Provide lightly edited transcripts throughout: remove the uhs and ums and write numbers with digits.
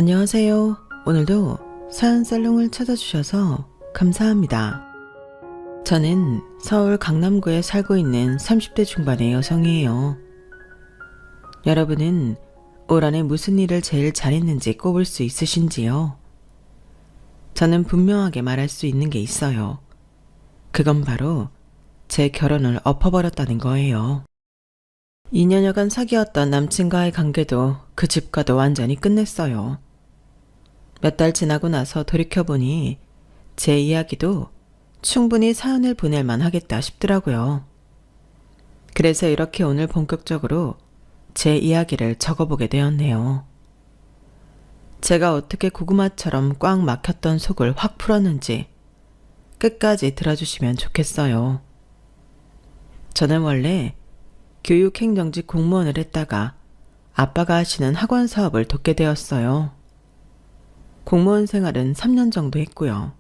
안녕하세요. 오늘도 사연살롱을 찾아주셔서 감사합니다. 저는 서울 강남구에 살고 있는 30대 중반의 여성이에요. 여러분은 올 한해 무슨 일을 제일 잘했는지 꼽을 수 있으신지요? 저는 분명하게 말할 수 있는 게 있어요. 그건 바로 제 결혼을 엎어버렸다는 거예요. 2년여간 사귀었던 남친과의 관계도 그 집과도 완전히 끝냈어요. 몇 달 지나고 나서 돌이켜보니 제 이야기도 충분히 사연을 보낼만 하겠다 싶더라고요. 그래서 이렇게 오늘 본격적으로 제 이야기를 적어보게 되었네요. 제가 어떻게 고구마처럼 꽉 막혔던 속을 확 풀었는지 끝까지 들어주시면 좋겠어요. 저는 원래 교육행정직 공무원을 했다가 아빠가 하시는 학원 사업을 돕게 되었어요. 공무원 생활은 3년 정도 했고요.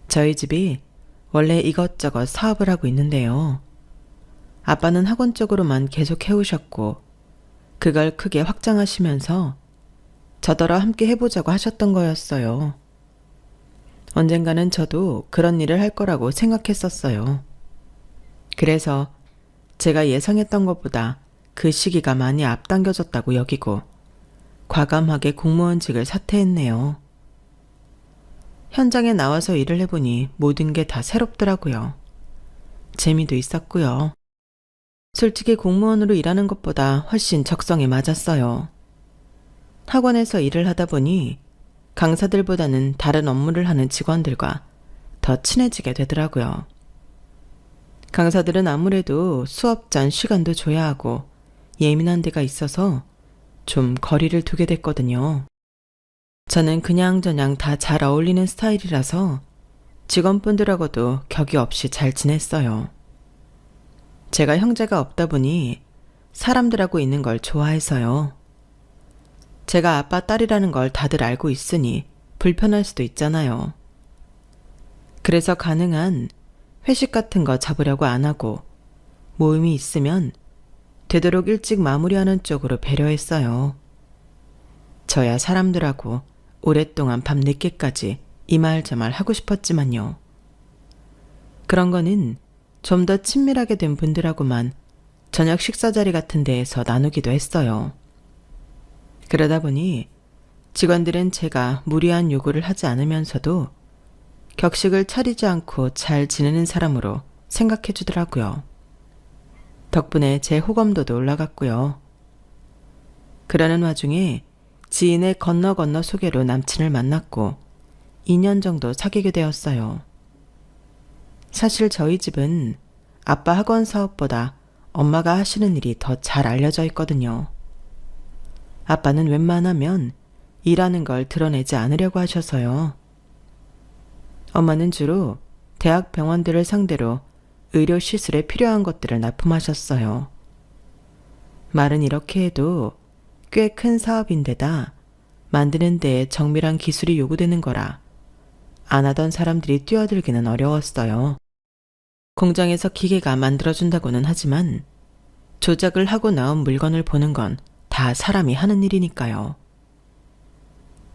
저희 집이 원래 이것저것 사업을 하고 있는데요. 아빠는 학원 쪽으로만 계속 해오셨고 그걸 크게 확장하시면서 저더러 함께 해보자고 하셨던 거였어요. 언젠가는 저도 그런 일을 할 거라고 생각했었어요. 그래서 제가 예상했던 것보다 그 시기가 많이 앞당겨졌다고 여기고 과감하게 공무원직을 사퇴했네요. 현장에 나와서 일을 해보니 모든 게 다 새롭더라고요. 재미도 있었고요. 솔직히 공무원으로 일하는 것보다 훨씬 적성에 맞았어요. 학원에서 일을 하다 보니 강사들보다는 다른 업무를 하는 직원들과 더 친해지게 되더라고요. 강사들은 아무래도 수업 전 시간도 줘야 하고 예민한 데가 있어서 좀 거리를 두게 됐거든요. 저는 그냥저냥 다 잘 어울리는 스타일이라서 직원분들하고도 격이 없이 잘 지냈어요. 제가 형제가 없다 보니 사람들하고 있는 걸 좋아해서요. 제가 아빠 딸이라는 걸 다들 알고 있으니 불편할 수도 있잖아요. 그래서 가능한 회식 같은 거 잡으려고 안 하고 모임이 있으면 되도록 일찍 마무리하는 쪽으로 배려했어요. 저야 사람들하고 오랫동안 밤 늦게까지 이 말 저 말 하고 싶었지만요. 그런 거는 좀 더 친밀하게 된 분들하고만 저녁 식사 자리 같은 데에서 나누기도 했어요. 그러다 보니 직원들은 제가 무리한 요구를 하지 않으면서도 격식을 차리지 않고 잘 지내는 사람으로 생각해 주더라고요. 덕분에 제 호감도도 올라갔고요. 그러는 와중에 지인의 건너 소개로 남친을 만났고 2년 정도 사귀게 되었어요. 사실 저희 집은 아빠 학원 사업보다 엄마가 하시는 일이 더 잘 알려져 있거든요. 아빠는 웬만하면 일하는 걸 드러내지 않으려고 하셔서요. 엄마는 주로 대학 병원들을 상대로 의료 시술에 필요한 것들을 납품하셨어요. 말은 이렇게 해도 꽤 큰 사업인데다 만드는 데에 정밀한 기술이 요구되는 거라 안 하던 사람들이 뛰어들기는 어려웠어요. 공장에서 기계가 만들어준다고는 하지만 조작을 하고 나온 물건을 보는 건 다 사람이 하는 일이니까요.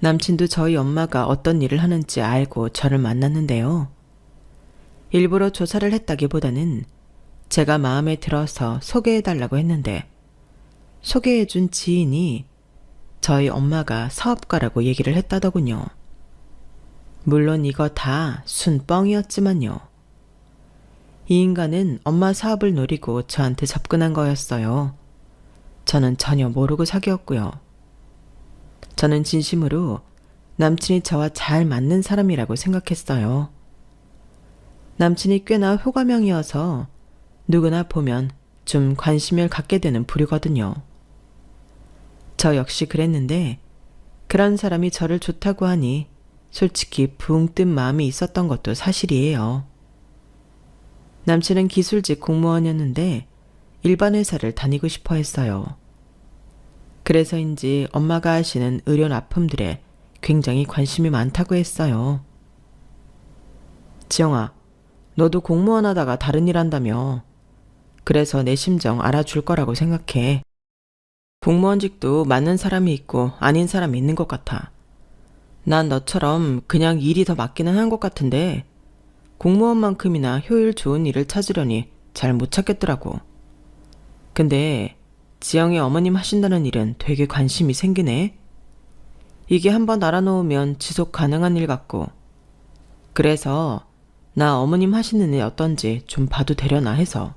남친도 저희 엄마가 어떤 일을 하는지 알고 저를 만났는데요. 일부러 조사를 했다기보다는 제가 마음에 들어서 소개해달라고 했는데 소개해준 지인이 저희 엄마가 사업가라고 얘기를 했다더군요. 물론 이거 다 순뻥이었지만요. 이 인간은 엄마 사업을 노리고 저한테 접근한 거였어요. 저는 전혀 모르고 사귀었고요. 저는 진심으로 남친이 저와 잘 맞는 사람이라고 생각했어요. 남친이 꽤나 호감형이어서 누구나 보면 좀 관심을 갖게 되는 부류거든요. 저 역시 그랬는데 그런 사람이 저를 좋다고 하니 솔직히 붕 뜬 마음이 있었던 것도 사실이에요. 남친은 기술직 공무원이었는데 일반 회사를 다니고 싶어 했어요. 그래서인지 엄마가 하시는 의료 납품들에 굉장히 관심이 많다고 했어요. 지영아, 너도 공무원 하다가 다른 일 한다며. 그래서 내 심정 알아줄 거라고 생각해. 공무원직도 맞는 사람이 있고 아닌 사람이 있는 것 같아. 난 너처럼 그냥 일이 더 맞기는 한 것 같은데 공무원만큼이나 효율 좋은 일을 찾으려니 잘 못 찾겠더라고. 근데 지영이 어머님 하신다는 일은 되게 관심이 생기네. 이게 한번 알아놓으면 지속 가능한 일 같고. 그래서 나 어머님 하시는 일 어떤지 좀 봐도 되려나 해서.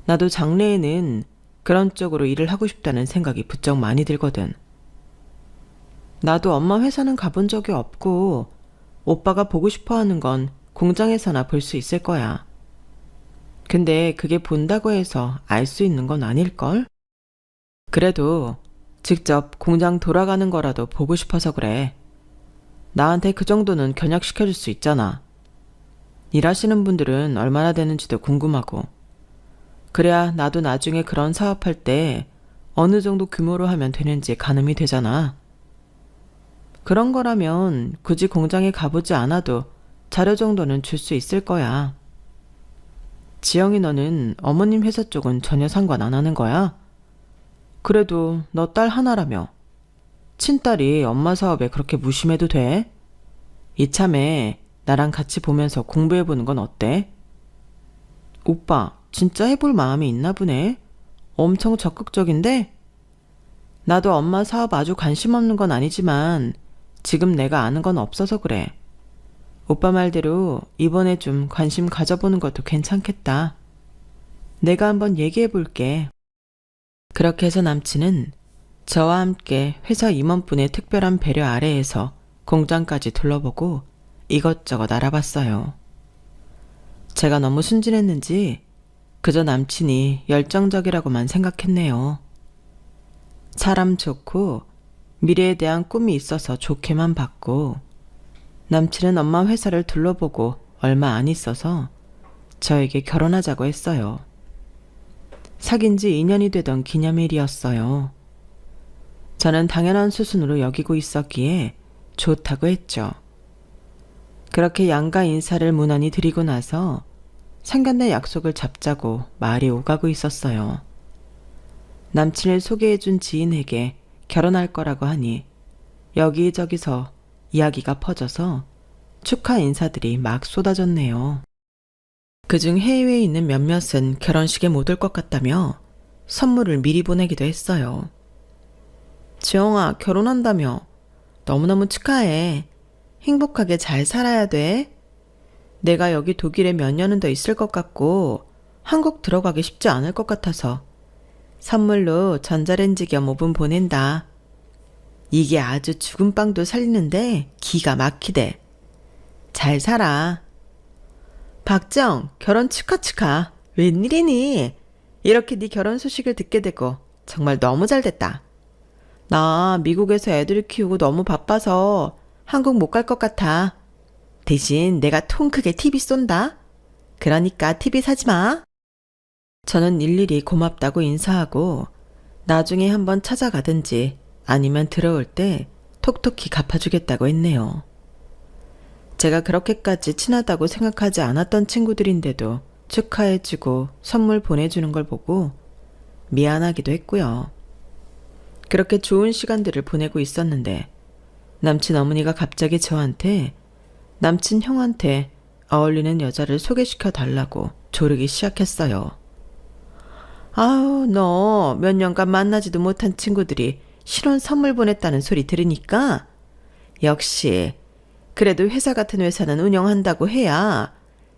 나도 장래에는 그런 쪽으로 일을 하고 싶다는 생각이 부쩍 많이 들거든. 나도 엄마 회사는 가본 적이 없고 오빠가 보고 싶어 하는 건 공장에서나 볼 수 있을 거야. 근데 그게 본다고 해서 알 수 있는 건 아닐걸? 그래도 직접 공장 돌아가는 거라도 보고 싶어서 그래. 나한테 그 정도는 견학시켜줄 수 있잖아. 일하시는 분들은 얼마나 되는지도 궁금하고. 그래야 나도 나중에 그런 사업할 때 어느 정도 규모로 하면 되는지 가늠이 되잖아. 그런 거라면 굳이 공장에 가보지 않아도 자료 정도는 줄 수 있을 거야. 지영이 너는 어머님 회사 쪽은 전혀 상관 안 하는 거야? 그래도 너 딸 하나라며. 친딸이 엄마 사업에 그렇게 무심해도 돼? 이참에 나랑 같이 보면서 공부해보는 건 어때? 오빠, 진짜 해볼 마음이 있나 보네. 엄청 적극적인데? 나도 엄마 사업 아주 관심 없는 건 아니지만 지금 내가 아는 건 없어서 그래. 오빠 말대로 이번에 좀 관심 가져보는 것도 괜찮겠다. 내가 한번 얘기해 볼게. 그렇게 해서 남친은 저와 함께 회사 임원분의 특별한 배려 아래에서 공장까지 둘러보고 이것저것 알아봤어요. 제가 너무 순진했는지 그저 남친이 열정적이라고만 생각했네요. 사람 좋고 미래에 대한 꿈이 있어서 좋게만 봤고, 남친은 엄마 회사를 둘러보고 얼마 안 있어서 저에게 결혼하자고 했어요. 사귄 지 2년이 되던 기념일이었어요. 저는 당연한 수순으로 여기고 있었기에 좋다고 했죠. 그렇게 양가 인사를 무난히 드리고 나서 상견례 약속을 잡자고 말이 오가고 있었어요. 남친을 소개해준 지인에게 결혼할 거라고 하니 여기저기서 이야기가 퍼져서 축하 인사들이 막 쏟아졌네요. 그중 해외에 있는 몇몇은 결혼식에 못 올 것 같다며 선물을 미리 보내기도 했어요. 지영아, 결혼한다며. 너무너무 축하해. 행복하게 잘 살아야 돼. 내가 여기 독일에 몇 년은 더 있을 것 같고 한국 들어가기 쉽지 않을 것 같아서 선물로 전자레인지 겸 오븐 보낸다. 이게 아주 죽은 빵도 살리는데 기가 막히대. 잘 살아. 박정, 결혼 축하. 웬일이니? 이렇게 네 결혼 소식을 듣게 되고 정말 너무 잘 됐다. 나 미국에서 애들을 키우고 너무 바빠서 한국 못 갈 것 같아. 대신 내가 통 크게 TV 쏜다. 그러니까 TV 사지 마. 저는 일일이 고맙다고 인사하고 나중에 한번 찾아가든지 아니면 들어올 때 톡톡히 갚아주겠다고 했네요. 제가 그렇게까지 친하다고 생각하지 않았던 친구들인데도 축하해주고 선물 보내주는 걸 보고 미안하기도 했고요. 그렇게 좋은 시간들을 보내고 있었는데 남친 어머니가 갑자기 저한테 남친 형한테 어울리는 여자를 소개시켜 달라고 조르기 시작했어요. 아우, 너 몇 년간 만나지도 못한 친구들이 신혼 선물 보냈다는 소리 들으니까 역시 그래도 회사 같은 회사는 운영한다고 해야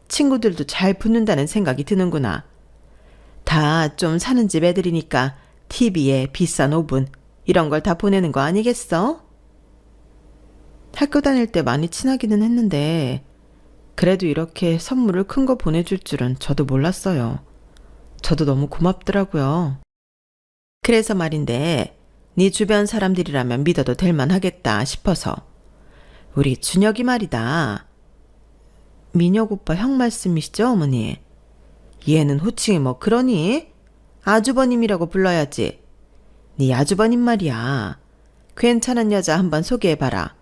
친구들도 잘 붙는다는 생각이 드는구나. 다 좀 사는 집 애들이니까 TV에 비싼 오븐 이런 걸 다 보내는 거 아니겠어? 학교 다닐 때 많이 친하기는 했는데 그래도 이렇게 선물을 큰 거 보내줄 줄은 저도 몰랐어요. 저도 너무 고맙더라고요. 그래서 말인데 네 주변 사람들이라면 믿어도 될 만하겠다 싶어서 우리 준혁이 말이다. 민혁 오빠 형 말씀이시죠, 어머니? 얘는 호칭이 뭐 그러니? 아주버님이라고 불러야지. 네 아주버님 말이야. 괜찮은 여자 한번 소개해봐라.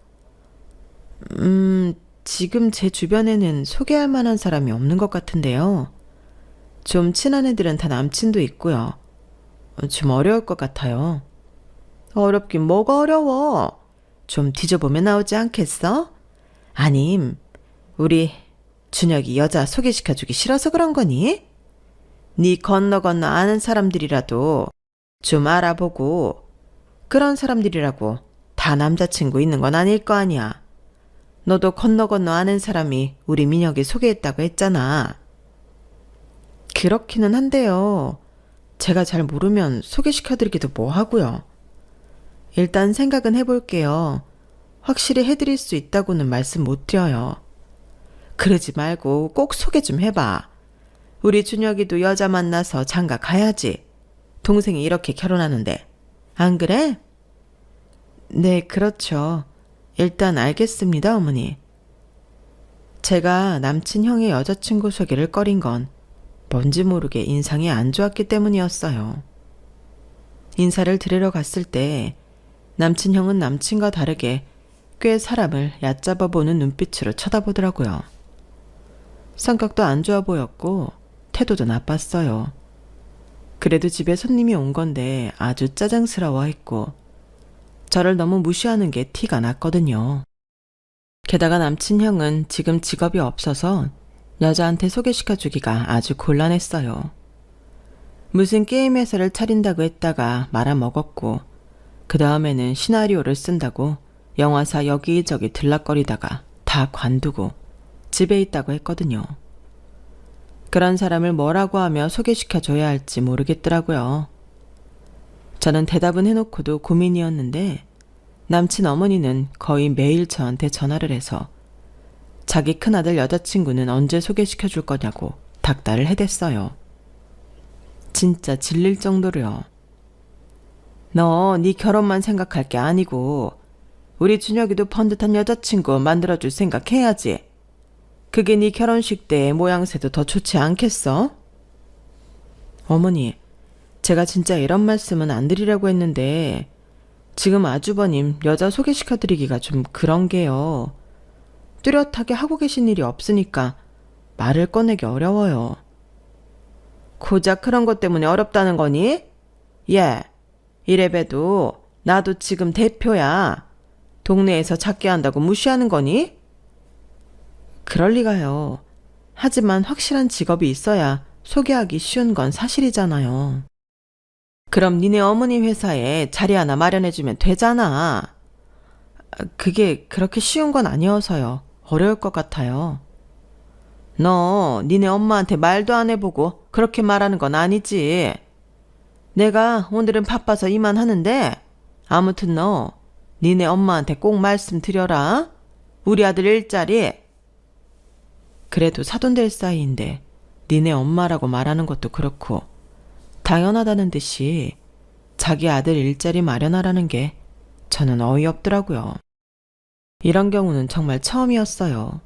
지금 제 주변에는 소개할 만한 사람이 없는 것 같은데요. 좀 친한 애들은 다 남친도 있고요. 좀 어려울 것 같아요. 어렵긴 뭐가 어려워. 좀 뒤져보면 나오지 않겠어? 아님, 우리 준혁이 여자 소개시켜주기 싫어서 그런 거니? 네 건너 건너 아는 사람들이라도 좀 알아보고 그런 사람들이라고 다 남자친구 있는 건 아닐 거 아니야. 너도 건너 건너 아는 사람이 우리 민혁이 소개했다고 했잖아. 그렇기는 한데요. 제가 잘 모르면 소개시켜드리기도 뭐하고요. 일단 생각은 해볼게요. 확실히 해드릴 수 있다고는 말씀 못 드려요. 그러지 말고 꼭 소개 좀 해봐. 우리 준혁이도 여자 만나서 장가 가야지. 동생이 이렇게 결혼하는데. 안 그래? 네, 그렇죠. 일단 알겠습니다, 어머니. 제가 남친 형의 여자친구 소개를 꺼린 건 뭔지 모르게 인상이 안 좋았기 때문이었어요. 인사를 드리러 갔을 때 남친 형은 남친과 다르게 꽤 사람을 얕잡아 보는 눈빛으로 쳐다보더라고요. 성격도 안 좋아 보였고 태도도 나빴어요. 그래도 집에 손님이 온 건데 아주 짜증스러워 했고 저를 너무 무시하는 게 티가 났거든요. 게다가 남친 형은 지금 직업이 없어서 여자한테 소개시켜주기가 아주 곤란했어요. 무슨 게임 회사를 차린다고 했다가 말아먹었고 그 다음에는 시나리오를 쓴다고 영화사 여기저기 들락거리다가 다 관두고 집에 있다고 했거든요. 그런 사람을 뭐라고 하며 소개시켜줘야 할지 모르겠더라고요. 저는 대답은 해놓고도 고민이었는데 남친 어머니는 거의 매일 저한테 전화를 해서 자기 큰아들 여자친구는 언제 소개시켜줄 거냐고 닥달을 해댔어요. 진짜 질릴 정도로요. 너 네 결혼만 생각할 게 아니고 우리 준혁이도 번듯한 여자친구 만들어줄 생각해야지. 그게 네 결혼식 때 모양새도 더 좋지 않겠어? 어머니, 제가 진짜 이런 말씀은 안 드리려고 했는데 지금 아주버님 여자 소개시켜드리기가 좀 그런 게요. 뚜렷하게 하고 계신 일이 없으니까 말을 꺼내기 어려워요. 고작 그런 것 때문에 어렵다는 거니? 예, 이래봬도 나도 지금 대표야. 동네에서 작게 한다고 무시하는 거니? 그럴 리가요. 하지만 확실한 직업이 있어야 소개하기 쉬운 건 사실이잖아요. 그럼 니네 어머니 회사에 자리 하나 마련해주면 되잖아. 그게 그렇게 쉬운 건 아니어서요. 어려울 것 같아요. 너 니네 엄마한테 말도 안 해보고 그렇게 말하는 건 아니지. 내가 오늘은 바빠서 이만 하는데 아무튼 너 니네 엄마한테 꼭 말씀드려라. 우리 아들 일자리. 그래도 사돈될 사이인데 니네 엄마라고 말하는 것도 그렇고 당연하다는 듯이 자기 아들 일자리 마련하라는 게 저는 어이없더라고요. 이런 경우는 정말 처음이었어요.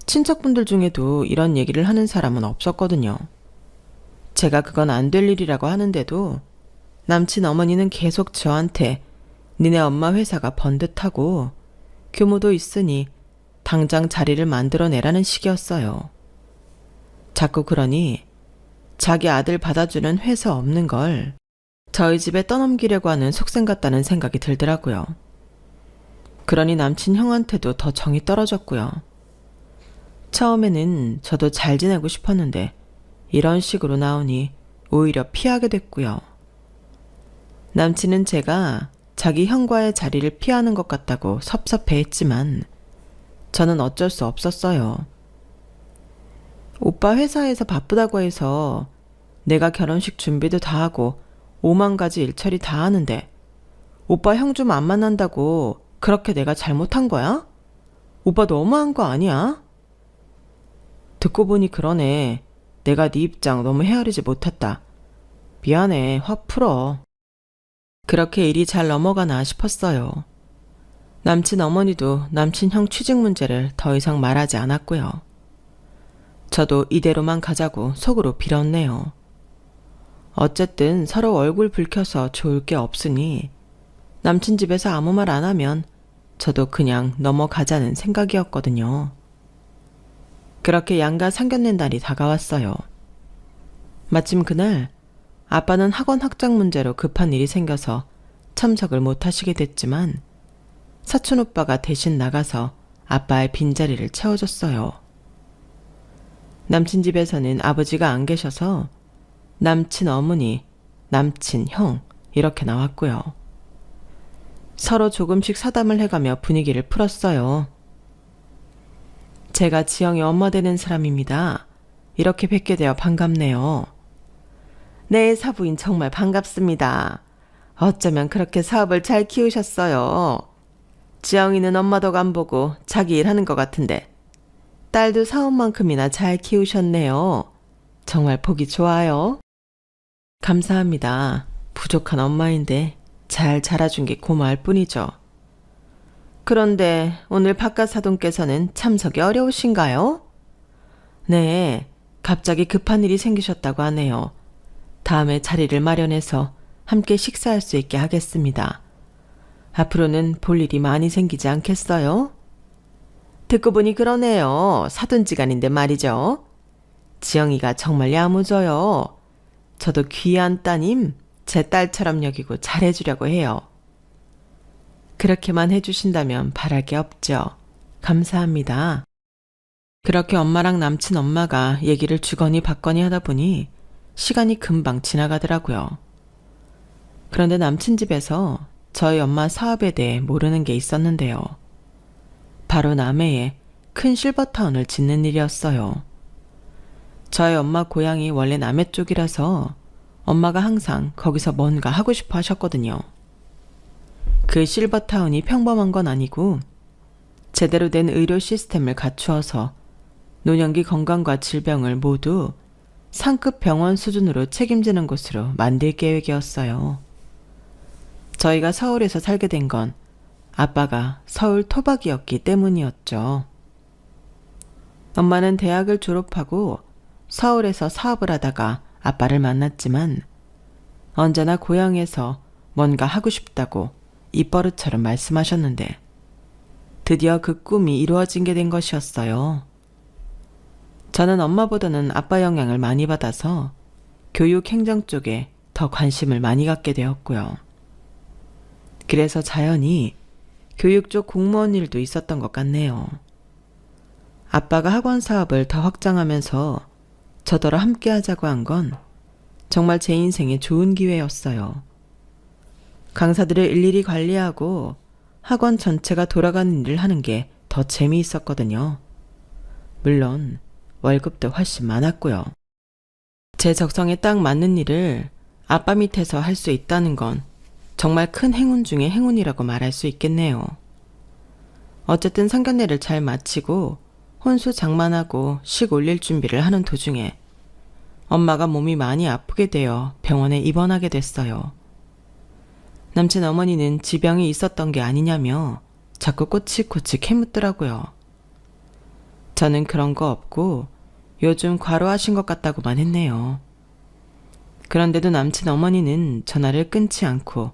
친척분들 중에도 이런 얘기를 하는 사람은 없었거든요. 제가 그건 안 될 일이라고 하는데도 남친 어머니는 계속 저한테 니네 엄마 회사가 번듯하고 규모도 있으니 당장 자리를 만들어내라는 식이었어요. 자꾸 그러니 자기 아들 받아주는 회사 없는 걸 저희 집에 떠넘기려고 하는 속셈 같다는 생각이 들더라고요. 그러니 남친 형한테도 더 정이 떨어졌고요. 처음에는 저도 잘 지내고 싶었는데 이런 식으로 나오니 오히려 피하게 됐고요. 남친은 제가 자기 형과의 자리를 피하는 것 같다고 섭섭해했지만 저는 어쩔 수 없었어요. 오빠 회사에서 바쁘다고 해서 내가 결혼식 준비도 다 하고 5만 가지 일처리 다 하는데 오빠 형 좀 안 만난다고 그렇게 내가 잘못한 거야? 오빠 너무한 거 아니야? 듣고 보니 그러네. 내가 네 입장 너무 헤아리지 못했다. 미안해. 확 풀어. 그렇게 일이 잘 넘어가나 싶었어요. 남친 어머니도 남친 형 취직 문제를 더 이상 말하지 않았고요. 저도 이대로만 가자고 속으로 빌었네요. 어쨌든 서로 얼굴 붉혀서 좋을 게 없으니 남친 집에서 아무 말 안 하면 저도 그냥 넘어가자는 생각이었거든요. 그렇게 양가 상견례 날이 다가왔어요. 마침 그날 아빠는 학원 학장 문제로 급한 일이 생겨서 참석을 못 하시게 됐지만 사촌 오빠가 대신 나가서 아빠의 빈자리를 채워줬어요. 남친 집에서는 아버지가 안 계셔서 남친 어머니, 남친 형 이렇게 나왔고요. 서로 조금씩 사담을 해가며 분위기를 풀었어요. 제가 지영이 엄마 되는 사람입니다. 이렇게 뵙게 되어 반갑네요. 네, 사부인 정말 반갑습니다. 어쩌면 그렇게 사업을 잘 키우셨어요. 지영이는 엄마도 안 보고 자기 일하는 것 같은데 딸도 사업만큼이나 잘 키우셨네요. 정말 보기 좋아요. 감사합니다. 부족한 엄마인데 잘 자라준 게 고마울 뿐이죠. 그런데 오늘 바깥 사돈께서는 참석이 어려우신가요? 네, 갑자기 급한 일이 생기셨다고 하네요. 다음에 자리를 마련해서 함께 식사할 수 있게 하겠습니다. 앞으로는 볼 일이 많이 생기지 않겠어요? 듣고 보니 그러네요. 사돈지간인데 말이죠. 지영이가 정말 야무져요. 저도 귀한 따님, 제 딸처럼 여기고 잘해주려고 해요. 그렇게만 해주신다면 바랄 게 없죠. 감사합니다. 그렇게 엄마랑 남친 엄마가 얘기를 주거니 받거니 하다 보니 시간이 금방 지나가더라고요. 그런데 남친 집에서 저희 엄마 사업에 대해 모르는 게 있었는데요. 바로 남해에 큰 실버타운을 짓는 일이었어요. 저희 엄마 고향이 원래 남해 쪽이라서 엄마가 항상 거기서 뭔가 하고 싶어 하셨거든요. 그 실버타운이 평범한 건 아니고 제대로 된 의료 시스템을 갖추어서 노년기 건강과 질병을 모두 상급 병원 수준으로 책임지는 곳으로 만들 계획이었어요. 저희가 서울에서 살게 된 건 아빠가 서울 토박이었기 때문이었죠. 엄마는 대학을 졸업하고 서울에서 사업을 하다가 아빠를 만났지만 언제나 고향에서 뭔가 하고 싶다고 입버릇처럼 말씀하셨는데 드디어 그 꿈이 이루어진 게 된 것이었어요. 저는 엄마보다는 아빠 영향을 많이 받아서 교육 행정 쪽에 더 관심을 많이 갖게 되었고요. 그래서 자연히 교육 쪽 공무원 일도 있었던 것 같네요. 아빠가 학원 사업을 더 확장하면서 저더러 함께 하자고 한 건 정말 제 인생의 좋은 기회였어요. 강사들을 일일이 관리하고 학원 전체가 돌아가는 일을 하는 게 더 재미있었거든요. 물론 월급도 훨씬 많았고요. 제 적성에 딱 맞는 일을 아빠 밑에서 할 수 있다는 건 정말 큰 행운 중의 행운이라고 말할 수 있겠네요. 어쨌든 상견례를 잘 마치고 혼수 장만하고 식 올릴 준비를 하는 도중에 엄마가 몸이 많이 아프게 되어 병원에 입원하게 됐어요. 남친 어머니는 지병이 있었던 게 아니냐며 자꾸 꼬치꼬치 캐묻더라고요. 저는 그런 거 없고 요즘 과로하신 것 같다고만 했네요. 그런데도 남친 어머니는 전화를 끊지 않고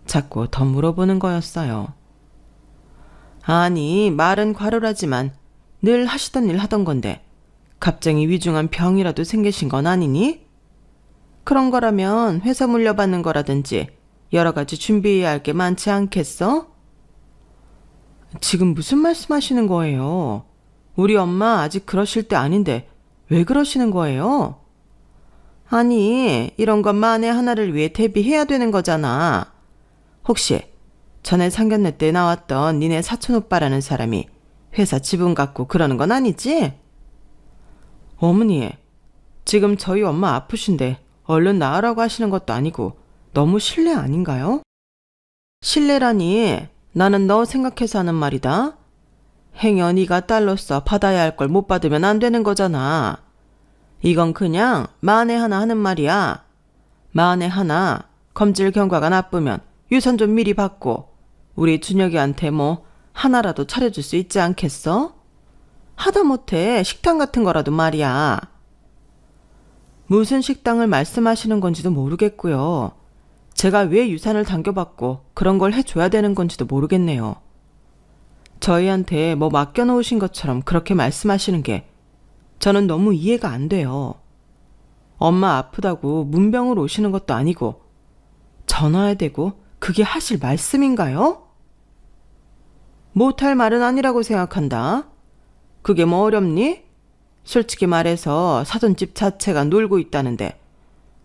자꾸 더 물어보는 거였어요. 아니, 말은 과로라지만 늘 하시던 일 하던 건데 갑자기 위중한 병이라도 생기신 건 아니니? 그런 거라면 회사 물려받는 거라든지 여러 가지 준비해야 할 게 많지 않겠어? 지금 무슨 말씀하시는 거예요? 우리 엄마 아직 그러실 때 아닌데 왜 그러시는 거예요? 아니, 이런 건 만에 하나를 위해 대비해야 되는 거잖아. 혹시 전에 상견례 때 나왔던 니네 사촌오빠라는 사람이 회사 지분 갖고 그러는 건 아니지? 어머니, 지금 저희 엄마 아프신데 얼른 나으라고 하시는 것도 아니고 너무 실례 아닌가요? 실례라니, 나는 너 생각해서 하는 말이다. 행여 네가 딸로서 받아야 할 걸 못 받으면 안 되는 거잖아. 이건 그냥 만에 하나 하는 말이야. 만에 하나 검질 경과가 나쁘면 유산 좀 미리 받고 우리 준혁이한테 뭐 하나라도 차려줄 수 있지 않겠어? 하다못해 식당 같은 거라도 말이야. 무슨 식당을 말씀하시는 건지도 모르겠고요. 제가 왜 유산을 당겨받고 그런 걸 해줘야 되는 건지도 모르겠네요. 저희한테 뭐 맡겨놓으신 것처럼 그렇게 말씀하시는 게 저는 너무 이해가 안 돼요. 엄마 아프다고 문병을 오시는 것도 아니고 전화해야 되고 그게 하실 말씀인가요? 못할 말은 아니라고 생각한다. 그게 뭐 어렵니? 솔직히 말해서 사돈 집 자체가 놀고 있다는데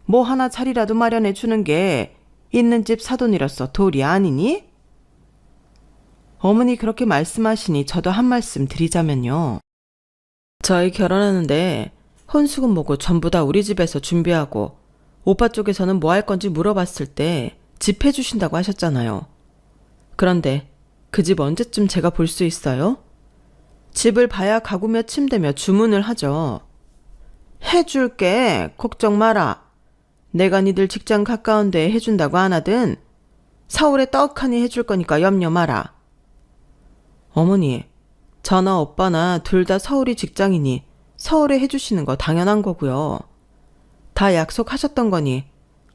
뭐 하나 자리라도 마련해 주는 게 있는 집 사돈이로서 도리 아니니? 어머니 그렇게 말씀하시니 저도 한 말씀 드리자면요. 저희 결혼하는데 혼수금 뭐고 전부 다 우리 집에서 준비하고 오빠 쪽에서는 뭐 할 건지 물어봤을 때 집 해주신다고 하셨잖아요. 그런데 그 집 언제쯤 제가 볼 수 있어요? 집을 봐야 가구며 침대며 주문을 하죠. 해줄게. 걱정 마라. 내가 니들 직장 가까운 데에 해준다고 안 하든 서울에 떡하니 해줄 거니까 염려 마라. 어머니, 저나 오빠나 둘 다 서울이 직장이니 서울에 해주시는 거 당연한 거고요. 다 약속하셨던 거니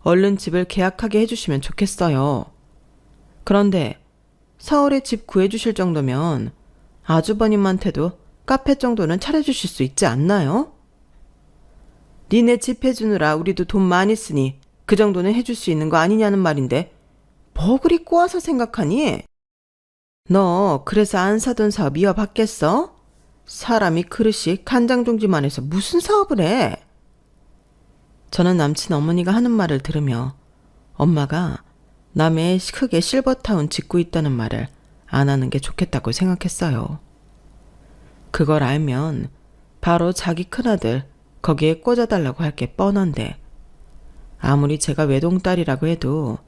얼른 집을 계약하게 해주시면 좋겠어요. 그런데 서울에 집 구해주실 정도면 아주버님한테도 카페 정도는 차려주실 수 있지 않나요? 니네 집 해주느라 우리도 돈 많이 쓰니 그 정도는 해줄 수 있는 거 아니냐는 말인데 뭐 그리 꼬아서 생각하니? 너 그래서 안 사던 사업 이어받겠어? 사람이 그릇이 간장종지만 해서 무슨 사업을 해? 저는 남친 어머니가 하는 말을 들으며 엄마가 남의 크게 실버타운 짓고 있다는 말을 안 하는 게 좋겠다고 생각했어요. 그걸 알면 바로 자기 큰아들 거기에 꽂아달라고 할 게 뻔한데 아무리 제가 외동딸이라고 해도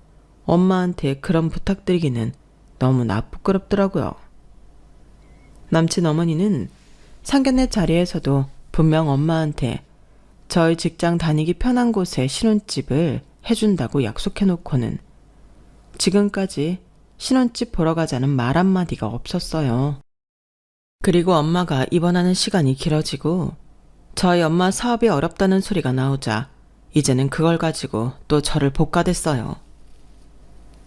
엄마한테 그런 부탁드리기는 너무나 부끄럽더라고요. 남친 어머니는 상견례 자리에서도 분명 엄마한테 저희 직장 다니기 편한 곳에 신혼집을 해준다고 약속해놓고는 지금까지 신혼집 보러 가자는 말 한마디가 없었어요. 그리고 엄마가 입원하는 시간이 길어지고 저희 엄마 사업이 어렵다는 소리가 나오자 이제는 그걸 가지고 또 저를 볶아댔어요.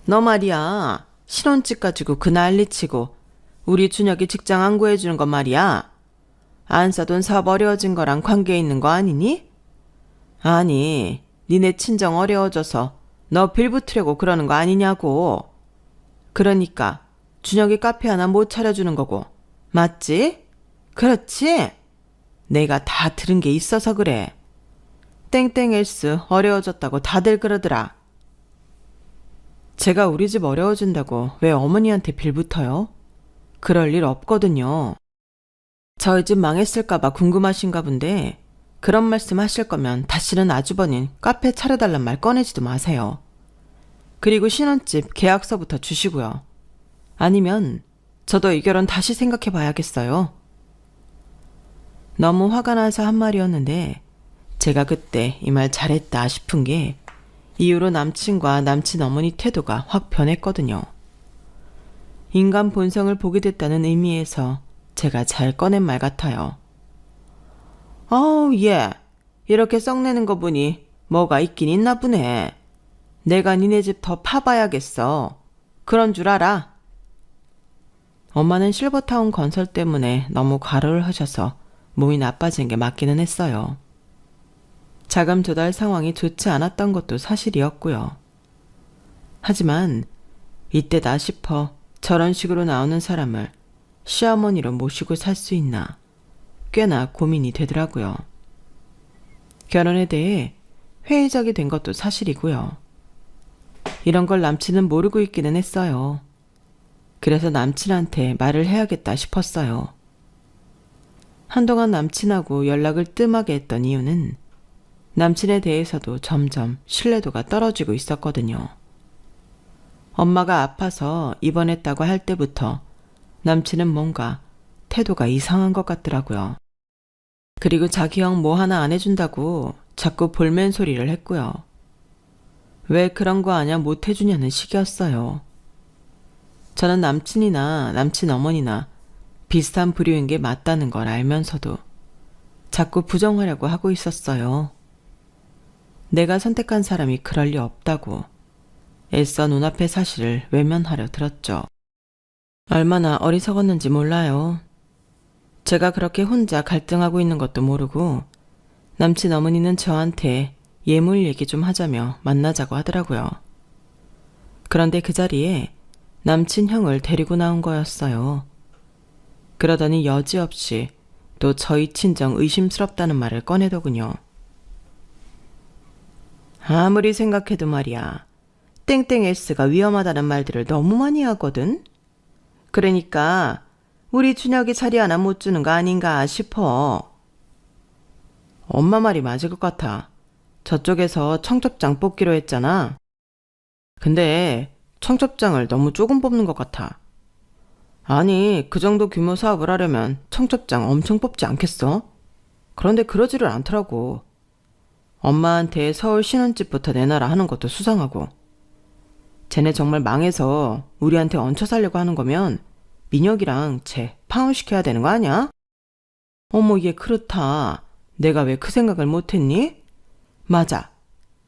너 말이야. 신혼집 가지고 그 난리치고 우리 준혁이 직장 안 구해주는 건 말이야. 안 사돈 사업 어려워진 거랑 관계 있는 거 아니니? 아니, 니네 친정 어려워져서 너 빌붙으려고 그러는 거 아니냐고. 그러니까 준혁이 카페 하나 못 차려주는 거고. 맞지? 그렇지? 내가 다 들은 게 있어서 그래. 땡땡헬스 어려워졌다고 다들 그러더라. 제가 우리 집 어려워진다고 왜 어머니한테 빌붙어요? 그럴 일 없거든요. 저희 집 망했을까봐 궁금하신가 본데 그런 말씀 하실 거면 다시는 아주버님 카페 차려달란 말 꺼내지도 마세요. 그리고 신혼집 계약서부터 주시고요. 아니면 저도 이 결혼 다시 생각해 봐야겠어요. 너무 화가 나서 한 말이었는데 제가 그때 이 말 잘했다 싶은 게 이후로 남친과 남친 어머니 태도가 확 변했거든요. 인간 본성을 보게 됐다는 의미에서 제가 잘 꺼낸 말 같아요. 얘 이렇게 썩내는 거 보니 뭐가 있긴 있나 보네. 내가 니네 집 더 파봐야겠어. 그런 줄 알아? 엄마는 실버타운 건설 때문에 너무 과로를 하셔서 몸이 나빠진 게 맞기는 했어요. 자금 조달 상황이 좋지 않았던 것도 사실이었고요. 하지만 이때다 싶어 저런 식으로 나오는 사람을 시어머니로 모시고 살 수 있나 꽤나 고민이 되더라고요. 결혼에 대해 회의적이 된 것도 사실이고요. 이런 걸 남친은 모르고 있기는 했어요. 그래서 남친한테 말을 해야겠다 싶었어요. 한동안 남친하고 연락을 뜸하게 했던 이유는 남친에 대해서도 점점 신뢰도가 떨어지고 있었거든요. 엄마가 아파서 입원했다고 할 때부터 남친은 뭔가 태도가 이상한 것 같더라고요. 그리고 자기 형 뭐 하나 안 해준다고 자꾸 볼멘 소리를 했고요. 왜 그런 거 아냐 못 해주냐는 식이었어요. 저는 남친이나 남친 어머니나 비슷한 부류인 게 맞다는 걸 알면서도 자꾸 부정하려고 하고 있었어요. 내가 선택한 사람이 그럴 리 없다고 애써 눈앞의 사실을 외면하려 들었죠. 얼마나 어리석었는지 몰라요. 제가 그렇게 혼자 갈등하고 있는 것도 모르고 남친 어머니는 저한테 예물 얘기 좀 하자며 만나자고 하더라고요. 그런데 그 자리에 남친 형을 데리고 나온 거였어요. 그러더니 여지없이 또 저희 친정 의심스럽다는 말을 꺼내더군요. 아무리 생각해도 말이야. 땡땡S가 위험하다는 말들을 너무 많이 하거든? 그러니까 우리 준혁이 자리 하나 못 주는 거 아닌가 싶어. 엄마 말이 맞을 것 같아. 저쪽에서 청첩장 뽑기로 했잖아. 근데 청첩장을 너무 조금 뽑는 것 같아. 아니, 그 정도 규모 사업을 하려면 청첩장 엄청 뽑지 않겠어? 그런데 그러지를 않더라고. 엄마한테 서울 신혼집부터 내놔라 하는 것도 수상하고. 쟤네 정말 망해서 우리한테 얹혀 살려고 하는 거면 민혁이랑 쟤 파혼시켜야 되는 거 아니야? 어머, 얘 그렇다. 내가 왜 그 생각을 못했니? 맞아.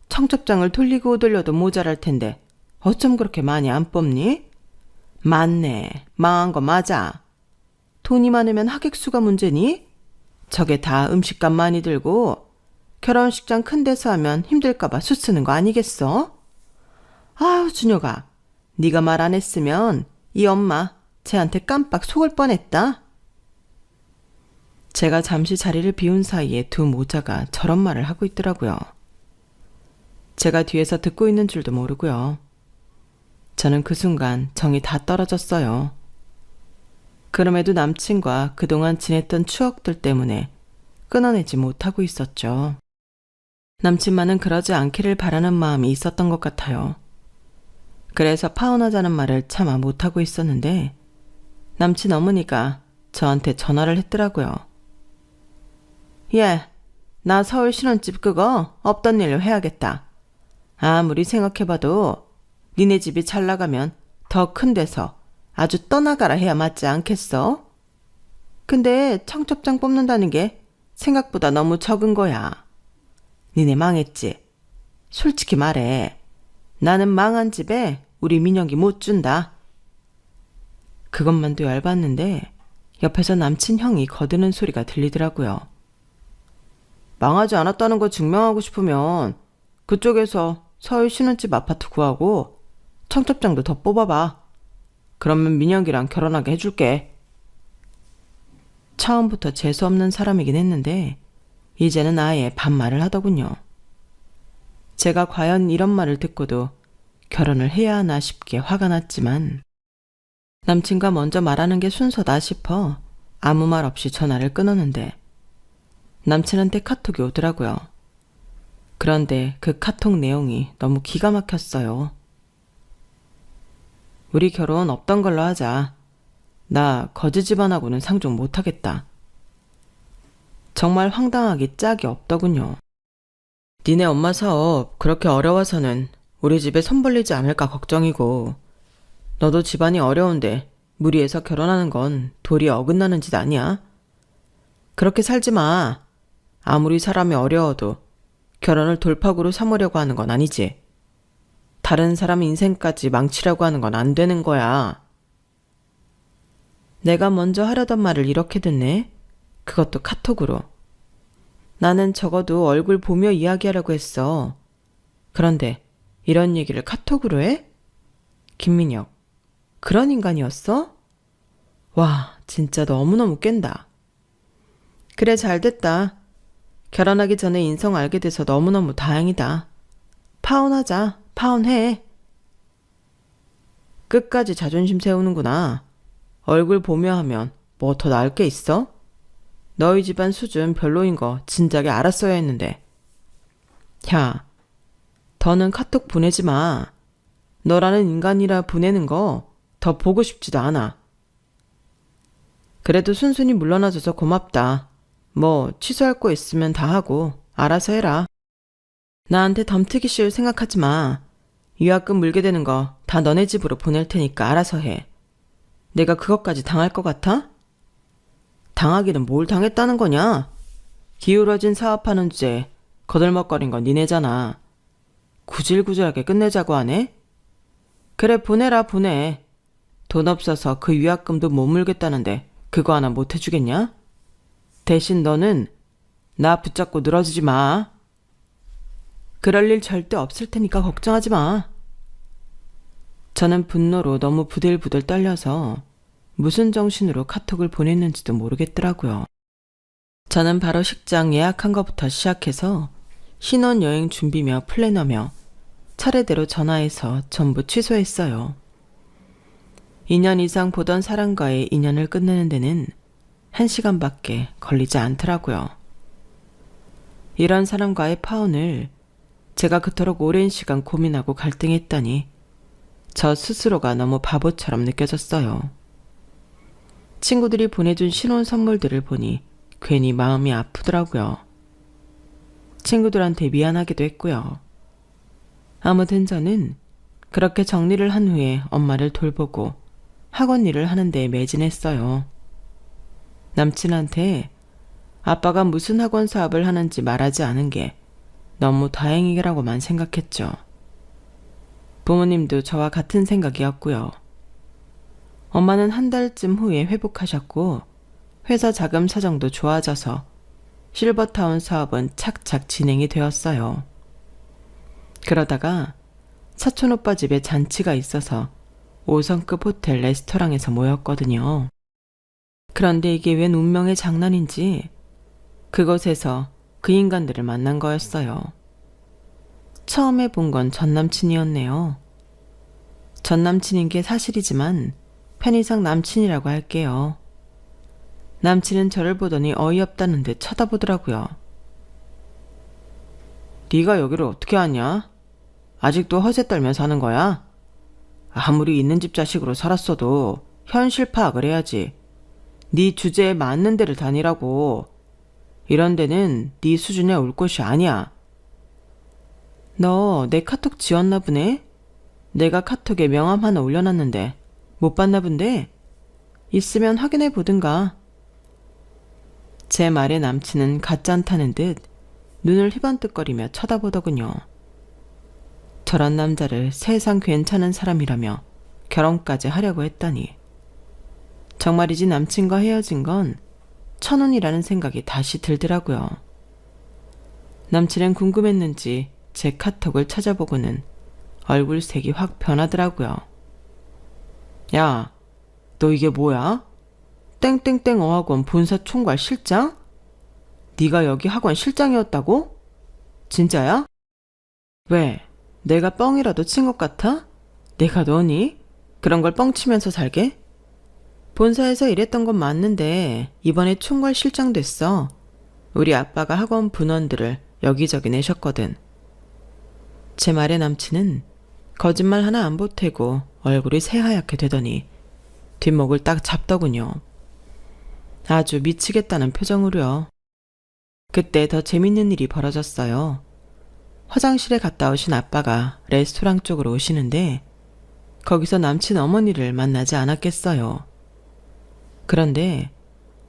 청첩장을 돌리고 돌려도 모자랄 텐데 어쩜 그렇게 많이 안 뽑니? 맞네. 망한 거 맞아. 돈이 많으면 하객수가 문제니? 저게 다 음식값 많이 들고 결혼식장 큰 데서 하면 힘들까봐 수 쓰는 거 아니겠어? 아유, 준혁아. 네가 말 안 했으면 이 엄마 쟤한테 깜빡 속을 뻔했다. 제가 잠시 자리를 비운 사이에 두 모자가 저런 말을 하고 있더라고요. 제가 뒤에서 듣고 있는 줄도 모르고요. 저는 그 순간 정이 다 떨어졌어요. 그럼에도 남친과 그동안 지냈던 추억들 때문에 끊어내지 못하고 있었죠. 남친만은 그러지 않기를 바라는 마음이 있었던 것 같아요. 그래서 파혼하자는 말을 차마 못하고 있었는데 남친 어머니가 저한테 전화를 했더라고요. 예, 나 서울 신혼집 그거 없던 일로 해야겠다. 아무리 생각해봐도 니네 집이 잘 나가면 더 큰 데서 아주 떠나가라 해야 맞지 않겠어? 근데 청첩장 뽑는다는 게 생각보다 너무 적은 거야. 니네 망했지? 솔직히 말해. 나는 망한 집에 우리 민혁이 못 준다. 그것만도 열받는데 옆에서 남친 형이 거드는 소리가 들리더라고요. 망하지 않았다는 거 증명하고 싶으면 그쪽에서 서울 신혼집 아파트 구하고 청첩장도 더 뽑아봐. 그러면 민혁이랑 결혼하게 해줄게. 처음부터 재수없는 사람이긴 했는데 이제는 아예 반말을 하더군요. 제가 과연 이런 말을 듣고도 결혼을 해야 하나 싶게 화가 났지만 남친과 먼저 말하는 게 순서다 싶어 아무 말 없이 전화를 끊었는데 남친한테 카톡이 오더라고요. 그런데 그 카톡 내용이 너무 기가 막혔어요. 우리 결혼 없던 걸로 하자. 나 거지 집안하고는 상종 못하겠다. 정말 황당하기 짝이 없더군요. 니네 엄마 사업 그렇게 어려워서는 우리 집에 손 벌리지 않을까 걱정이고 너도 집안이 어려운데 무리해서 결혼하는 건 도리 어긋나는 짓 아니야? 그렇게 살지 마. 아무리 사람이 어려워도 결혼을 돌파구로 삼으려고 하는 건 아니지. 다른 사람 인생까지 망치려고 하는 건 안 되는 거야. 내가 먼저 하려던 말을 이렇게 듣네. 그것도 카톡으로. 나는 적어도 얼굴 보며 이야기하려고 했어. 그런데 이런 얘기를 카톡으로 해? 김민혁, 그런 인간이었어? 와, 진짜 너무너무 깬다. 그래, 잘됐다. 결혼하기 전에 인성 알게 돼서 너무너무 다행이다. 파혼하자. 파혼해. 끝까지 자존심 세우는구나. 얼굴 보며 하면 뭐 더 나을 게 있어? 너희 집안 수준 별로인 거 진작에 알았어야 했는데. 야, 더는 카톡 보내지 마. 너라는 인간이라 보내는 거 더 보고 싶지도 않아. 그래도 순순히 물러나줘서 고맙다. 뭐 취소할 거 있으면 다 하고 알아서 해라. 나한테 덤트기 씌울 생각하지 마. 유학금 물게 되는 거 다 너네 집으로 보낼 테니까 알아서 해. 내가 그것까지 당할 것 같아? 당하기는 뭘 당했다는 거냐? 기울어진 사업하는 주제에 거들먹거린 건 니네잖아. 구질구질하게 끝내자고 하네? 그래, 보내라, 보내. 돈 없어서 그 유학금도 못 물겠다는데 그거 하나 못 해주겠냐? 대신 너는 나 붙잡고 늘어지지 마. 그럴 일 절대 없을 테니까 걱정하지 마. 저는 분노로 너무 부들부들 떨려서 무슨 정신으로 카톡을 보냈는지도 모르겠더라고요. 저는 바로 식장 예약한 것부터 시작해서 신혼여행 준비며 플래너며 차례대로 전화해서 전부 취소했어요. 2년 이상 보던 사람과의 인연을 끝내는 데는 1시간밖에 걸리지 않더라고요. 이런 사람과의 파혼을 제가 그토록 오랜 시간 고민하고 갈등했다니 저 스스로가 너무 바보처럼 느껴졌어요. 친구들이 보내준 신혼 선물들을 보니 괜히 마음이 아프더라고요. 친구들한테 미안하기도 했고요. 아무튼 저는 그렇게 정리를 한 후에 엄마를 돌보고 학원 일을 하는 데 매진했어요. 남친한테 아빠가 무슨 학원 사업을 하는지 말하지 않은 게 너무 다행이라고만 생각했죠. 부모님도 저와 같은 생각이었고요. 엄마는 한 달쯤 후에 회복하셨고 회사 자금 사정도 좋아져서 실버타운 사업은 착착 진행이 되었어요. 그러다가 사촌오빠 집에 잔치가 있어서 5성급 호텔 레스토랑에서 모였거든요. 그런데 이게 웬 운명의 장난인지 그곳에서 그 인간들을 만난 거였어요. 처음에 본 건 전남친이었네요. 전남친인 게 사실이지만 편의상 남친이라고 할게요. 남친은 저를 보더니 어이없다는 듯 쳐다보더라고요. 네가 여기를 어떻게 왔냐? 아직도 허세 떨며 사는 거야? 아무리 있는 집 자식으로 살았어도 현실 파악을 해야지. 네 주제에 맞는 데를 다니라고. 이런 데는 네 수준에 올 곳이 아니야. 너 내 카톡 지웠나 보네? 내가 카톡에 명함 하나 올려놨는데 못 봤나 본데? 있으면 확인해 보든가. 제 말에 남친은 가짠타는 듯 눈을 희번뜩거리며 쳐다보더군요. 저런 남자를 세상 괜찮은 사람이라며 결혼까지 하려고 했다니. 정말이지 남친과 헤어진 건 천운이라는 생각이 다시 들더라고요. 남친은 궁금했는지 제 카톡을 찾아보고는 얼굴색이 확 변하더라고요. 야, 너 이게 뭐야? 땡땡땡 어학원 본사 총괄 실장? 네가 여기 학원 실장이었다고? 진짜야? 왜? 내가 뻥이라도 친 것 같아? 내가 너니? 그런 걸 뻥치면서 살게? 본사에서 일했던 건 맞는데 이번에 총괄 실장 됐어. 우리 아빠가 학원 분원들을 여기저기 내셨거든. 제 말에 남친은 거짓말 하나 안 보태고 얼굴이 새하얗게 되더니 뒷목을 딱 잡더군요. 아주 미치겠다는 표정으로요. 그때 더 재밌는 일이 벌어졌어요. 화장실에 갔다 오신 아빠가 레스토랑 쪽으로 오시는데 거기서 남친 어머니를 만나지 않았겠어요. 그런데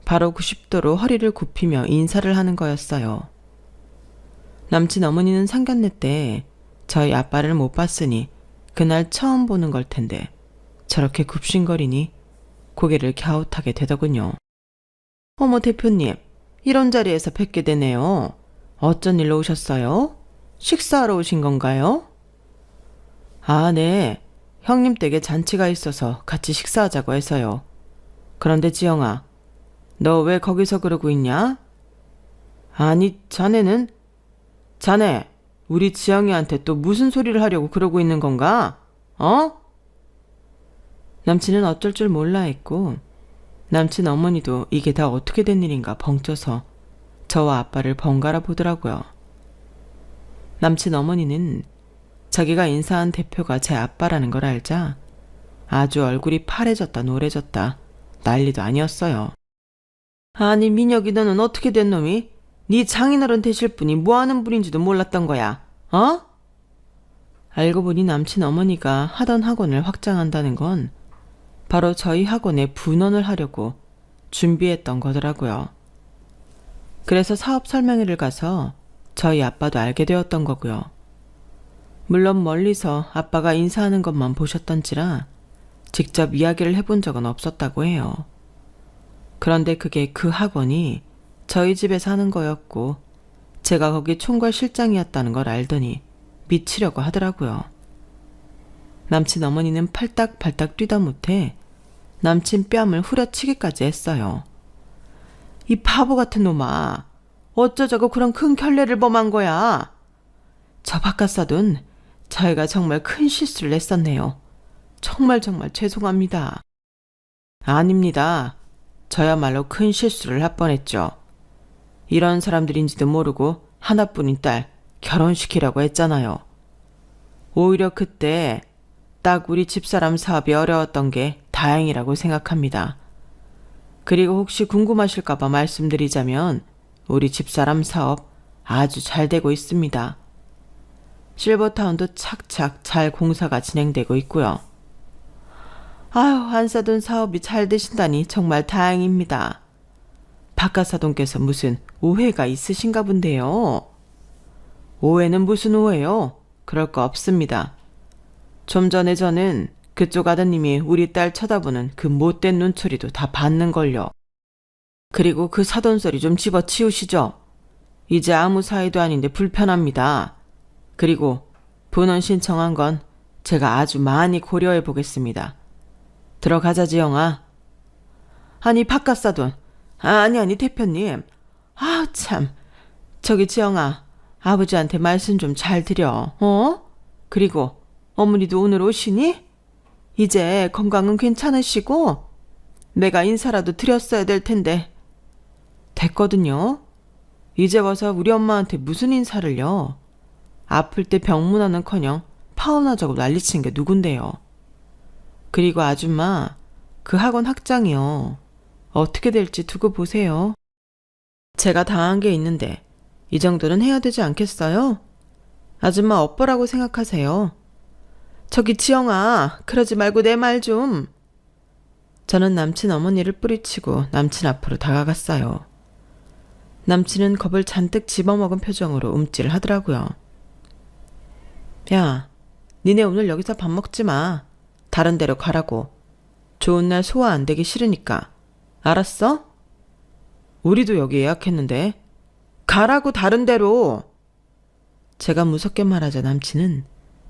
바로 90도로 허리를 굽히며 인사를 하는 거였어요. 남친 어머니는 상견례 때 저희 아빠를 못 봤으니 그날 처음 보는 걸 텐데 저렇게 굽신거리니 고개를 갸웃하게 되더군요. 어머 대표님, 이런 자리에서 뵙게 되네요. 어쩐 일로 오셨어요? 식사하러 오신 건가요? 아, 네. 형님 댁에 잔치가 있어서 같이 식사하자고 해서요. 그런데 지영아, 너 왜 거기서 그러고 있냐? 아니, 자네는? 자네, 우리 지영이한테 또 무슨 소리를 하려고 그러고 있는 건가? 어? 남친은 어쩔 줄 몰라 했고 남친 어머니도 이게 다 어떻게 된 일인가 벙쪄서 저와 아빠를 번갈아 보더라고요. 남친 어머니는 자기가 인사한 대표가 제 아빠라는 걸 알자 아주 얼굴이 파래졌다 노래졌다 난리도 아니었어요. 아니 민혁이 너는 어떻게 된 놈이? 네 장인어른 되실 분이 뭐하는 분인지도 몰랐던 거야. 어? 알고 보니 남친 어머니가 하던 학원을 확장한다는 건 바로 저희 학원에 분원을 하려고 준비했던 거더라고요. 그래서 사업 설명회를 가서 저희 아빠도 알게 되었던 거고요. 물론 멀리서 아빠가 인사하는 것만 보셨던지라 직접 이야기를 해본 적은 없었다고 해요. 그런데 그게 그 학원이 저희 집에 사는 거였고 제가 거기 총괄 실장이었다는 걸 알더니 미치려고 하더라고요. 남친 어머니는 팔딱팔딱 뛰다 못해 남친 뺨을 후려치기까지 했어요. 이 바보 같은 놈아, 어쩌자고 그런 큰 결례를 범한 거야. 저 바깥사돈, 저희가 정말 큰 실수를 했었네요. 정말 죄송합니다. 아닙니다. 저야말로 큰 실수를 할 뻔했죠. 이런 사람들인지도 모르고 하나뿐인 딸 결혼시키라고 했잖아요. 오히려 그때 딱 우리 집사람 사업이 어려웠던 게 다행이라고 생각합니다. 그리고 혹시 궁금하실까봐 말씀드리자면 우리 집사람 사업 아주 잘 되고 있습니다. 실버타운도 착착 잘 공사가 진행되고 있고요. 아유, 안사돈 사업이 잘 되신다니 정말 다행입니다. 박가사돈께서 무슨 오해가 있으신가 본데요. 오해는 무슨 오해요? 그럴 거 없습니다. 좀 전에 저는 그쪽 아드님이 우리 딸 쳐다보는 그 못된 눈초리도 다 봤는걸요. 그리고 그 사돈소리 좀 집어치우시죠. 이제 아무 사이도 아닌데 불편합니다. 그리고 분원 신청한 건 제가 아주 많이 고려해 보겠습니다. 들어가자, 지영아. 아니, 바깥사돈. 아니, 대표님. 아, 참. 저기, 지영아. 아버지한테 말씀 좀 잘 드려. 그리고 어머니도 오늘 오시니? 이제 건강은 괜찮으시고? 내가 인사라도 드렸어야 될 텐데. 됐거든요. 이제 와서 우리 엄마한테 무슨 인사를요? 아플 때 병문안은커녕 파혼하자고 난리친 게 누군데요. 그리고 아줌마, 그 학원 학장이요. 어떻게 될지 두고 보세요. 제가 당한 게 있는데 이 정도는 해야 되지 않겠어요? 아줌마 업보라고 생각하세요. 저기 지영아, 그러지 말고 내 말 좀. 저는 남친 어머니를 뿌리치고 남친 앞으로 다가갔어요. 남친은 겁을 잔뜩 집어먹은 표정으로 움찔을 하더라고요. 야, 니네 오늘 여기서 밥 먹지 마. 다른 데로 가라고. 좋은 날 소화 안 되기 싫으니까. 알았어? 우리도 여기 예약했는데. 가라고, 다른 데로. 제가 무섭게 말하자 남친은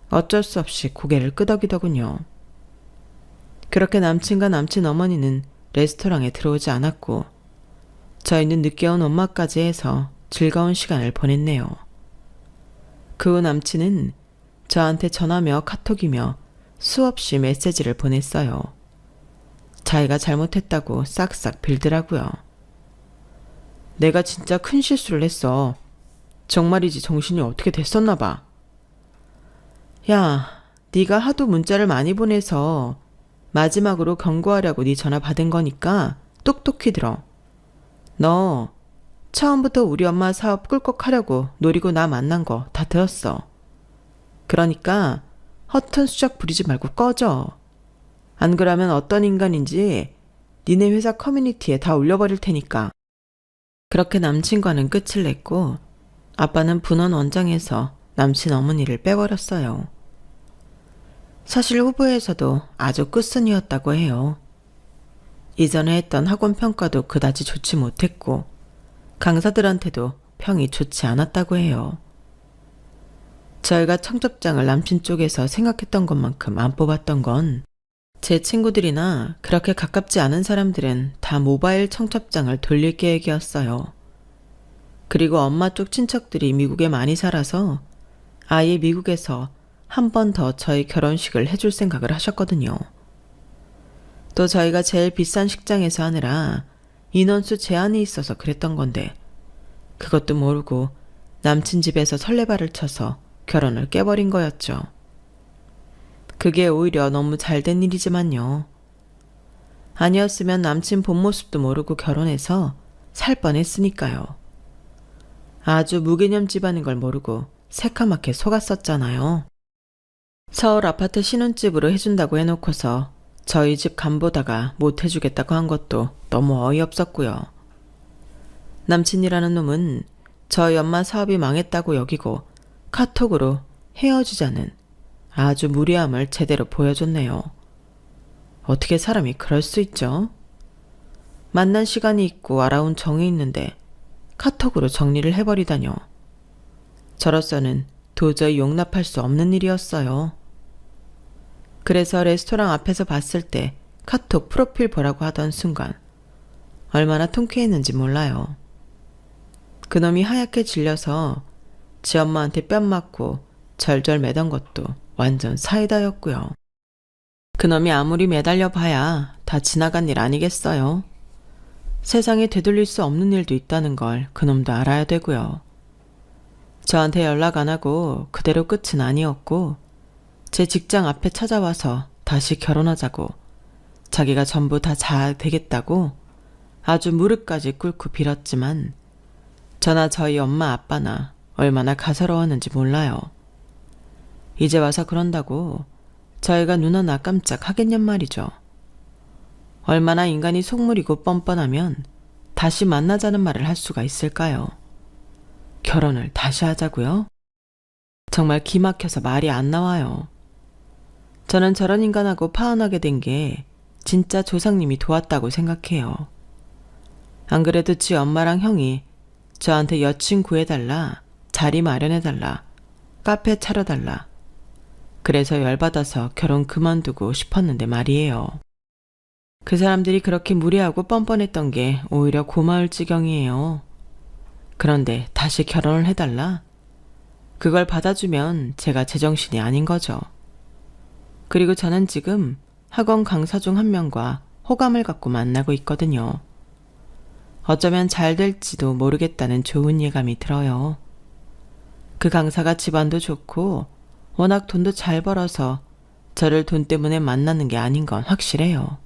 어쩔 수 없이 고개를 끄덕이더군요. 그렇게 남친과 남친 어머니는 레스토랑에 들어오지 않았고 저희는 늦게 온 엄마까지 해서 즐거운 시간을 보냈네요. 그 후 남친은 저한테 전화며 카톡이며 수없이 메시지를 보냈어요. 자기가 잘못했다고 싹싹 빌더라고요. 내가 진짜 큰 실수를 했어. 정말이지 정신이 어떻게 됐었나 봐. 야, 네가 하도 문자를 많이 보내서 마지막으로 경고하려고 네 전화 받은 거니까 똑똑히 들어. 너 처음부터 우리 엄마 사업 꿀꺽하려고 노리고 나 만난 거 다 들었어. 그러니까 허튼 수작 부리지 말고 꺼져. 안 그러면 어떤 인간인지 니네 회사 커뮤니티에 다 올려버릴 테니까. 그렇게 남친과는 끝을 냈고 아빠는 분원 원장에서 남친 어머니를 빼버렸어요. 사실 후보에서도 아주 끝순이었다고 해요. 이전에 했던 학원 평가도 그다지 좋지 못했고 강사들한테도 평이 좋지 않았다고 해요. 저희가 청첩장을 남친 쪽에서 생각했던 것만큼 안 뽑았던 건 제 친구들이나 그렇게 가깝지 않은 사람들은 다 모바일 청첩장을 돌릴 계획이었어요. 그리고 엄마 쪽 친척들이 미국에 많이 살아서 아예 미국에서 한 번 더 저희 결혼식을 해줄 생각을 하셨거든요. 또 저희가 제일 비싼 식장에서 하느라 인원수 제한이 있어서 그랬던 건데 그것도 모르고 남친 집에서 설레발을 쳐서 결혼을 깨버린 거였죠. 그게 오히려 너무 잘된 일이지만요. 아니었으면 남친 본 모습도 모르고 결혼해서 살 뻔했으니까요. 아주 무개념 집안인 걸 모르고 새카맣게 속았었잖아요. 서울 아파트 신혼집으로 해준다고 해놓고서 저희 집 간보다가 못 해주겠다고 한 것도 너무 어이없었고요. 남친이라는 놈은 저희 엄마 사업이 망했다고 여기고 카톡으로 헤어지자는 아주 무례함을 제대로 보여줬네요. 어떻게 사람이 그럴 수 있죠? 만난 시간이 있고 알아온 정이 있는데 카톡으로 정리를 해버리다뇨. 저로서는 도저히 용납할 수 없는 일이었어요. 그래서 레스토랑 앞에서 봤을 때 카톡 프로필 보라고 하던 순간 얼마나 통쾌했는지 몰라요. 그놈이 하얗게 질려서 지 엄마한테 뺨 맞고 절절 매던 것도 완전 사이다였고요. 그놈이 아무리 매달려 봐야 다 지나간 일 아니겠어요. 세상에 되돌릴 수 없는 일도 있다는 걸 그놈도 알아야 되고요. 저한테 연락 안 하고 그대로 끝은 아니었고 제 직장 앞에 찾아와서 다시 결혼하자고 자기가 전부 다 잘 되겠다고 아주 무릎까지 꿇고 빌었지만 저나 저희 엄마 아빠나 얼마나 가서러웠는지 몰라요. 이제 와서 그런다고 저희가 눈 하나 깜짝 하겠냔 말이죠. 얼마나 인간이 속물이고 뻔뻔하면 다시 만나자는 말을 할 수가 있을까요? 결혼을 다시 하자고요? 정말 기막혀서 말이 안 나와요. 저는 저런 인간하고 파혼하게 된 게 진짜 조상님이 도왔다고 생각해요. 안 그래도 지 엄마랑 형이 저한테 여친 구해달라, 자리 마련해달라, 카페 차려달라. 그래서 열받아서 결혼 그만두고 싶었는데 말이에요. 그 사람들이 그렇게 무례하고 뻔뻔했던 게 오히려 고마울 지경이에요. 그런데 다시 결혼을 해달라? 그걸 받아주면 제가 제정신이 아닌 거죠. 그리고 저는 지금 학원 강사 중 한 명과 호감을 갖고 만나고 있거든요. 어쩌면 잘 될지도 모르겠다는 좋은 예감이 들어요. 그 강사가 집안도 좋고 워낙 돈도 잘 벌어서 저를 돈 때문에 만나는 게 아닌 건 확실해요.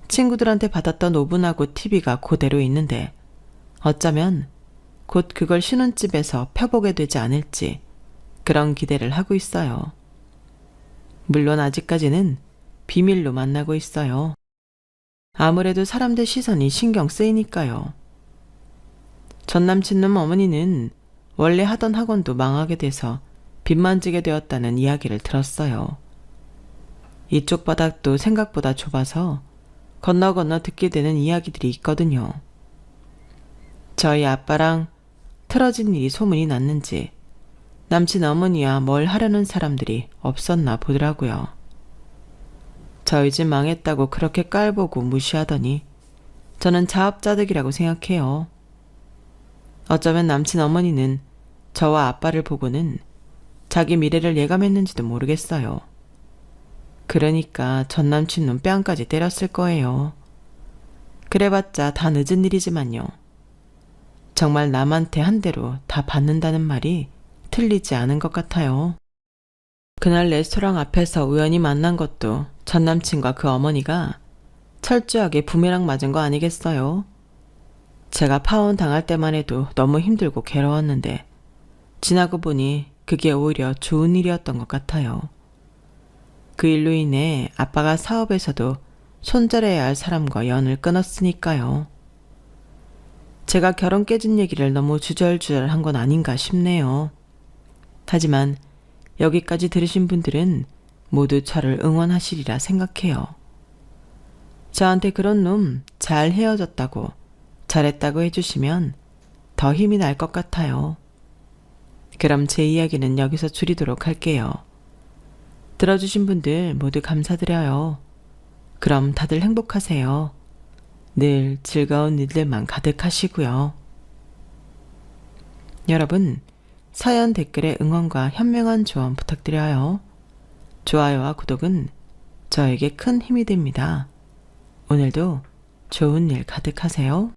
친구들한테 받았던 오븐하고 TV가 그대로 있는데 어쩌면 곧 그걸 신혼집에서 펴보게 되지 않을지 그런 기대를 하고 있어요. 물론 아직까지는 비밀로 만나고 있어요. 아무래도 사람들 시선이 신경 쓰이니까요. 전 남친놈 어머니는 원래 하던 학원도 망하게 돼서 빚만 지게 되었다는 이야기를 들었어요. 이쪽 바닥도 생각보다 좁아서 건너 듣게 되는 이야기들이 있거든요. 저희 아빠랑 틀어진 일이 소문이 났는지 남친 어머니와 뭘 하려는 사람들이 없었나 보더라고요. 저희 집 망했다고 그렇게 깔보고 무시하더니 저는 자업자득이라고 생각해요. 어쩌면 남친 어머니는 저와 아빠를 보고는 자기 미래를 예감했는지도 모르겠어요. 그러니까 전 남친 놈 뺨까지 때렸을 거예요. 그래봤자 다 늦은 일이지만요. 정말 남한테 한 대로 다 받는다는 말이 틀리지 않은 것 같아요. 그날 레스토랑 앞에서 우연히 만난 것도 전 남친과 그 어머니가 철저하게 부메랑 맞은 거 아니겠어요? 제가 파혼 당할 때만 해도 너무 힘들고 괴로웠는데 지나고 보니 그게 오히려 좋은 일이었던 것 같아요. 그 일로 인해 아빠가 사업에서도 손절해야 할 사람과 연을 끊었으니까요. 제가 결혼 깨진 얘기를 너무 주절주절 한 건 아닌가 싶네요. 하지만 여기까지 들으신 분들은 모두 저를 응원하시리라 생각해요. 저한테 그런 놈 잘 헤어졌다고 잘했다고 해주시면 더 힘이 날 것 같아요. 그럼 제 이야기는 여기서 줄이도록 할게요. 들어주신 분들 모두 감사드려요. 그럼 다들 행복하세요. 늘 즐거운 일들만 가득하시고요. 여러분, 사연 댓글에 응원과 현명한 조언 부탁드려요. 좋아요와 구독은 저에게 큰 힘이 됩니다. 오늘도 좋은 일 가득하세요.